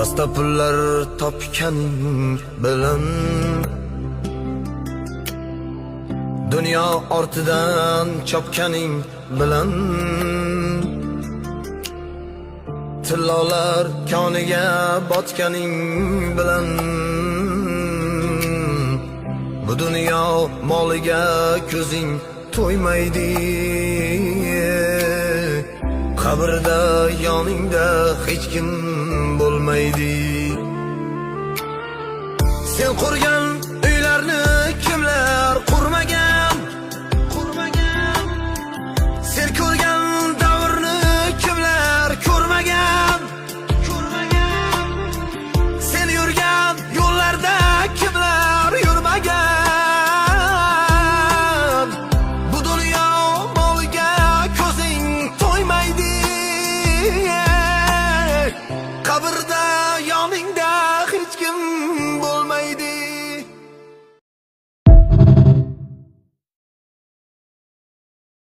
Rasta pullar topganing bilan dunyo ortidan chopganing bilan tillolar koniga botganing bilan bu dunyo moliga ko'zing to'ymaydi. Qabrda yoningda hech kim bo'lmaydi. Sen qurgan uylarni kimlar qurmagan? Sen ko'rgan davrni kimlar ko'rmagan? Sen yurgan yo'llarda kimlar yurmagan? Bu dunyo moliga ko'zing to'ymaydi. Qabrda yoningda